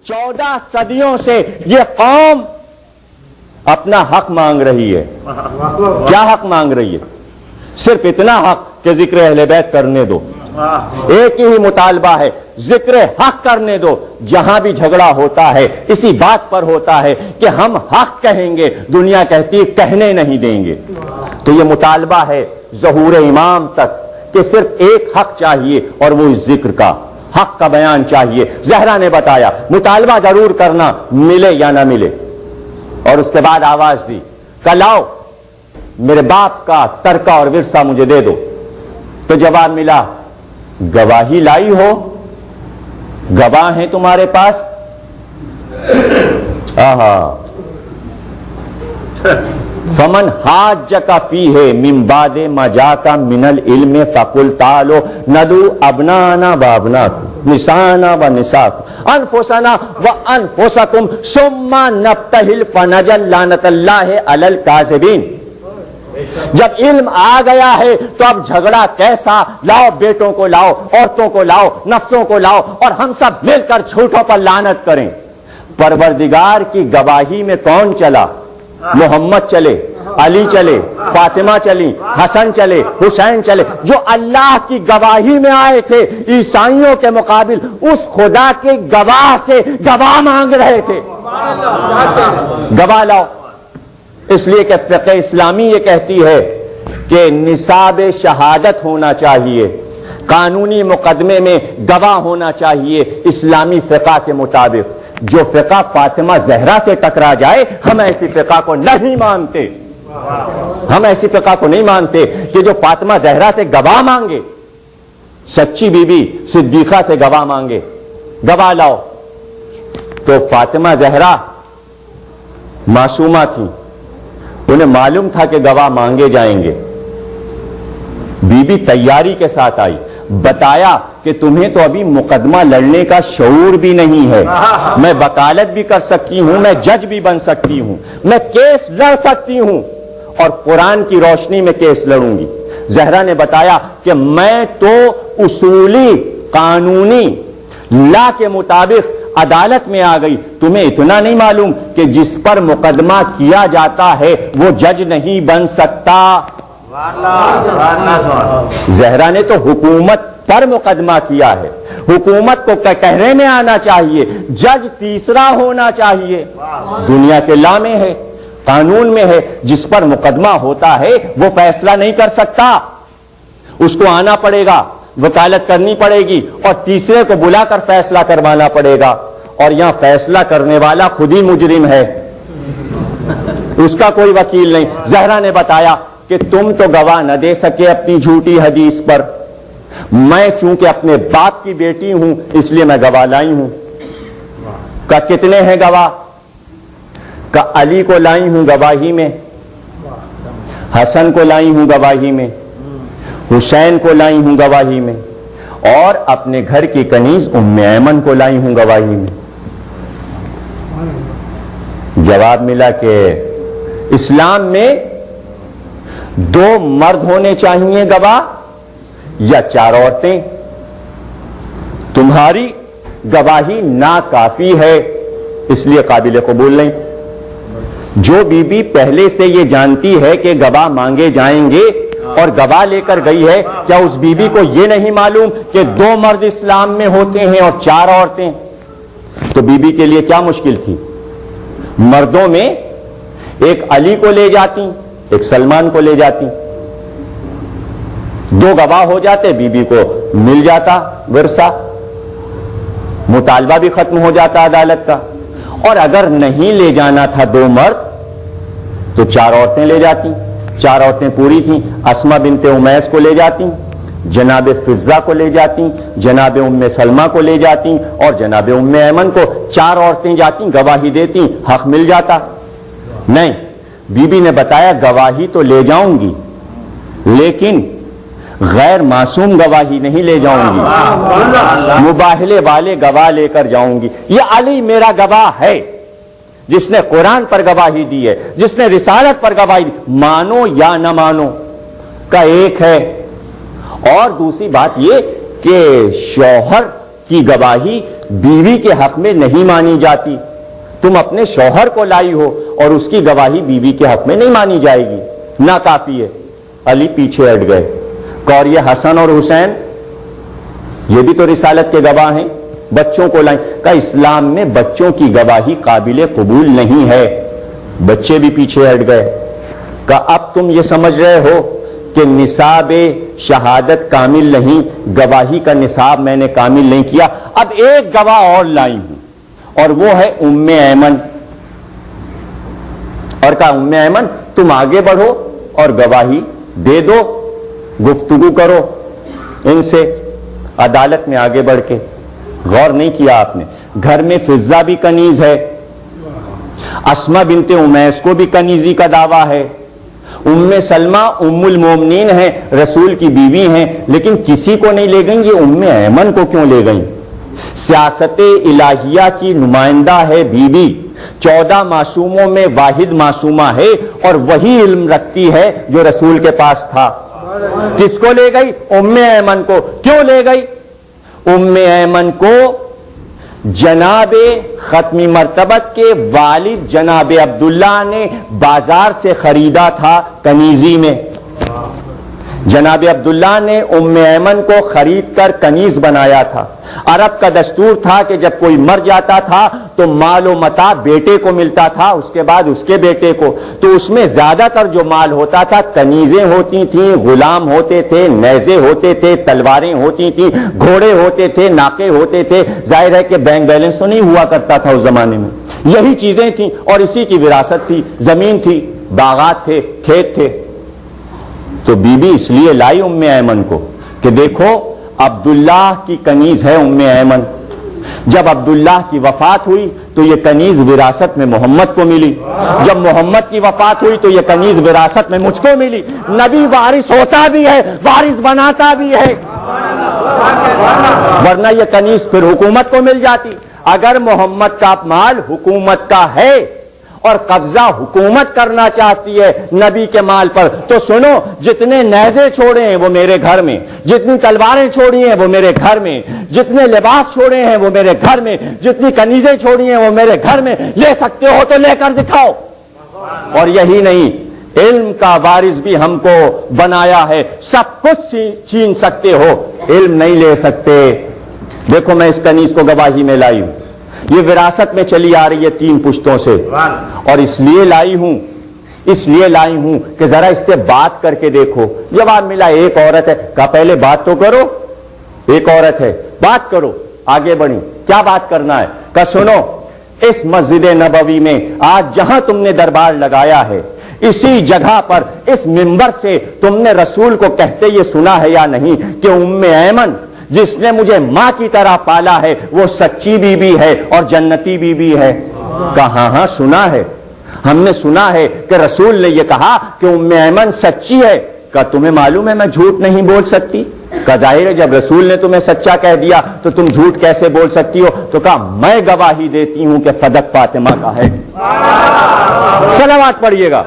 14 صدیوں سے یہ قوم اپنا حق مانگ رہی ہے. کیا حق مانگ رہی ہے؟ صرف اتنا حق کہ ذکر اہل بیت کرنے دو. ایک ہی مطالبہ ہے، ذکر حق کرنے دو. جہاں بھی جھگڑا ہوتا ہے اسی بات پر ہوتا ہے کہ ہم حق کہیں گے، دنیا کہتی ہے کہنے نہیں دیں گے. تو یہ مطالبہ ہے ظہور امام تک کہ صرف ایک حق چاہیے اور وہ اس ذکر کا، حق کا بیان چاہیے. زہرا نے بتایا مطالبہ ضرور کرنا، ملے یا نہ ملے. اور اس کے بعد آواز دی کہ لاؤ میرے باپ کا ترکہ اور ورثہ مجھے دے دو. تو جواب ملا گواہی لائی ہو؟ گواہ ہیں تمہارے پاس؟ فمن حاجک فیہ من بعد ما جاءک من العلم فقل تعالوا ندعو ابناءنا وابناءکم نساءنا ونساءکم انفسنا وانفسکم ثم نبتہل فنجعل لعنۃ اللہ علی الکاذبین. جب علم آ گیا ہے تو اب جھگڑا کیسا؟ لاؤ بیٹوں کو لاؤ، عورتوں کو لاؤ، نفسوں کو لاؤ اور ہم سب مل کر جھوٹوں پر لعنت کریں. پروردگار کی گواہی میں کون چلا؟ محمد چلے، علی چلے، فاطمہ چلی، حسن چلے، حسین چلے، جو اللہ کی گواہی میں آئے تھے. عیسائیوں کے مقابل اس خدا کے گواہ سے گواہ مانگ رہے تھے. گواہ لاؤ. اس لیے کہ فقہ اسلامی یہ کہتی ہے کہ نصاب شہادت ہونا چاہیے، قانونی مقدمے میں گواہ ہونا چاہیے اسلامی فقہ کے مطابق. جو فقہ فاطمہ زہرا سے ٹکرا جائے ہم ایسی فقہ کو نہیں مانتے. ہم ایسی فقہ کو نہیں مانتے کہ جو فاطمہ زہرا سے گواہ مانگے، سچی بی بی صدیقہ سے گواہ مانگے. گواہ لاؤ. تو فاطمہ زہرا معصومہ تھی، انہیں معلوم تھا کہ گواہ مانگے جائیں گے. بی بی تیاری کے ساتھ آئی، بتایا کہ تمہیں تو ابھی مقدمہ لڑنے کا شعور بھی نہیں ہے. میں وکالت بھی کر سکتی ہوں، میں جج بھی بن سکتی ہوں، میں کیس لڑ سکتی ہوں اور قرآن کی روشنی میں کیس لڑوں گی. زہرا نے بتایا کہ میں تو اصولی قانونی لا کے مطابق عدالت میں آ گئی. تمہیں اتنا نہیں معلوم کہ جس پر مقدمہ کیا جاتا ہے وہ جج نہیں بن سکتا. زہرا نے تو حکومت پر مقدمہ کیا ہے. حکومت کو کہنے میں آنا چاہیے، جج تیسرا ہونا چاہیے. دنیا کے لا میں ہے، قانون میں ہے، جس پر مقدمہ ہوتا ہے وہ فیصلہ نہیں کر سکتا. اس کو آنا پڑے گا، وکالت کرنی پڑے گی اور تیسرے کو بلا کر فیصلہ کروانا پڑے گا. اور یہاں فیصلہ کرنے والا خود ہی مجرم ہے، اس کا کوئی وکیل نہیں. زہرا نے بتایا کہ تم تو گواہ نہ دے سکے اپنی جھوٹی حدیث پر، میں چونکہ اپنے باپ کی بیٹی ہوں اس لیے میں گواہ لائی ہوں. کہ کتنے ہیں گواہ؟ کہ علی کو لائی ہوں گواہی میں، حسن کو لائی ہوں گواہی میں، حسین کو لائی ہوں گواہی میں، اور اپنے گھر کی کنیز ام ایمن کو لائی ہوں گواہی میں. جواب ملا کہ اسلام میں 2 مرد ہونے چاہیے گواہ یا 4 عورتیں. تمہاری گواہی ناکافی ہے اس لیے قابل قبول نہیں. جو بی بی پہلے سے یہ جانتی ہے کہ گواہ مانگے جائیں گے اور گواہ لے کر گئی ہے، کیا اس بی بی کو یہ نہیں معلوم کہ 2 مرد اسلام میں ہوتے ہیں اور 4 عورتیں؟ تو بی بی کے لیے کیا مشکل تھی؟ مردوں میں ایک علی کو لے جاتی، ایک سلمان کو لے جاتی، 2 گواہ ہو جاتے، بی بی کو مل جاتا ورثہ، مطالبہ بھی ختم ہو جاتا عدالت کا. اور اگر نہیں لے جانا تھا 2 مرد تو 4 عورتیں لے جاتی. 4 عورتیں پوری تھیں. اسما بنت امیس کو لے جاتی، جناب فضہ کو لے جاتی، جناب ام سلمہ کو لے جاتی اور جناب ام ایمن کو. 4 عورتیں جاتی، گواہی دیتی، حق مل جاتا. نہیں، بی بی نے بتایا گواہی تو لے جاؤں گی لیکن غیر معصوم گواہی نہیں لے جاؤں گی، مباہلے والے گواہ لے کر جاؤں گی. یہ علی میرا گواہ ہے جس نے قرآن پر گواہی دی ہے، جس نے رسالت پر گواہی دی. مانو یا نہ مانو کا ایک ہے. اور دوسری بات یہ کہ شوہر کی گواہی بیوی کے حق میں نہیں مانی جاتی. تم اپنے شوہر کو لائی ہو اور اس کی گواہی بیوی کے حق میں نہیں مانی جائے گی, ناکافی ہے. علی پیچھے ہٹ گئے. اور یہ حسن اور حسین یہ بھی تو رسالت کے گواہ ہیں, بچوں کو لائیں. کہ اسلام میں بچوں کی گواہی قابل قبول نہیں ہے. بچے بھی پیچھے ہٹ گئے. کہ اب تم یہ سمجھ رہے ہو کہ نصاب شہادت کامل نہیں, گواہی کا نصاب میں نے کامل نہیں کیا. اب ایک گواہ اور لائی ہوں اور وہ ہے ام ایمن. اور کہا ام ایمن تم آگے بڑھو اور گواہی دے دو, گفتگو کرو ان سے عدالت میں آگے بڑھ کے. غور نہیں کیا آپ نے, گھر میں فضہ بھی کنیز ہے, اسما بنت امیس کو بھی کنیزی کا دعویٰ ہے, ام سلمہ ام المومنین ہیں, رسول کی بیوی ہیں, لیکن کسی کو نہیں لے گئیں. یہ ام ایمن کو کیوں لے گئیں؟ سیاست الہیہ کی نمائندہ ہے بیوی, 14 معصوموں میں واحد معصومہ ہے اور وہی علم رکھتی ہے جو رسول کے پاس تھا. کس کو لے گئی؟ ام ایمن کو. کیوں لے گئی ام ایمن کو؟ جناب ختمی مرتبت کے والد جناب عبداللہ نے بازار سے خریدا تھا کنیزی میں. جناب عبداللہ نے ام ایمن کو خرید کر کنیز بنایا تھا. عرب کا دستور تھا کہ جب کوئی مر جاتا تھا تو مال و متاع بیٹے کو ملتا تھا, اس کے بعد اس کے بیٹے کو. تو اس میں زیادہ تر جو مال ہوتا تھا کنیزیں ہوتی تھیں, غلام ہوتے تھے, نیزے ہوتے تھے, تلواریں ہوتی تھیں, گھوڑے ہوتے تھے, ناقے ہوتے تھے. ظاہر ہے کہ بینک بیلنس تو نہیں ہوا کرتا تھا اس زمانے میں, یہی چیزیں تھیں اور اسی کی وراثت تھی. زمین تھی, باغات تھے, کھیت تھے. تو بی بی اس لیے لائی ام ایمن کو کہ دیکھو عبداللہ کی کنیز ہے ام ایمن. جب عبداللہ کی وفات ہوئی تو یہ کنیز وراثت میں محمد کو ملی. جب محمد کی وفات ہوئی تو یہ کنیز وراثت میں مجھ کو ملی. نبی وارث ہوتا بھی ہے, وارث بناتا بھی ہے, ورنہ یہ کنیز پھر حکومت کو مل جاتی. اگر محمد کا مال حکومت کا ہے اور قبضہ حکومت کرنا چاہتی ہے نبی کے مال پر, تو سنو, جتنے نیزے چھوڑے ہیں وہ میرے گھر میں, جتنی تلواریں چھوڑی ہیں وہ میرے گھر میں, جتنے لباس چھوڑے ہیں وہ میرے گھر میں, جتنی کنیزیں چھوڑی ہیں وہ میرے گھر میں. لے سکتے ہو تو لے کر دکھاؤ. اور یہی نہیں, علم کا وارث بھی ہم کو بنایا ہے. سب کچھ چھین سکتے ہو, علم نہیں لے سکتے. دیکھو میں اس کنیز کو گواہی میں لائی ہوں, یہ وراثت میں چلی آ رہی ہے 3 پشتوں سے, اور اس لیے لائی ہوں کہ ذرا اس سے بات کر کے دیکھو. جواب ملا ایک عورت ہے. کہا پہلے بات تو کرو, ایک عورت ہے, بات کرو. آگے بڑھی, کیا بات کرنا ہے؟ کہا سنو, اس مسجد نبوی میں آج جہاں تم نے دربار لگایا ہے, اسی جگہ پر اس منبر سے تم نے رسول کو کہتے یہ سنا ہے یا نہیں کہ ام ایمن جس نے مجھے ماں کی طرح پالا ہے وہ سچی بیوی ہے اور جنتی بیوی ہے؟ کہا ہاں سنا ہے, ہم نے سنا ہے کہ رسول نے یہ کہا کہ ام ایمن سچی ہے. کہا تمہیں معلوم ہے میں جھوٹ نہیں بول سکتی؟ کہا ظاہر ہے جب رسول نے تمہیں سچا کہہ دیا تو تم جھوٹ کیسے بول سکتی ہو؟ تو کہا میں گواہی دیتی ہوں کہ فدق فاطمہ کا ہے. صلوات پڑھیے گا.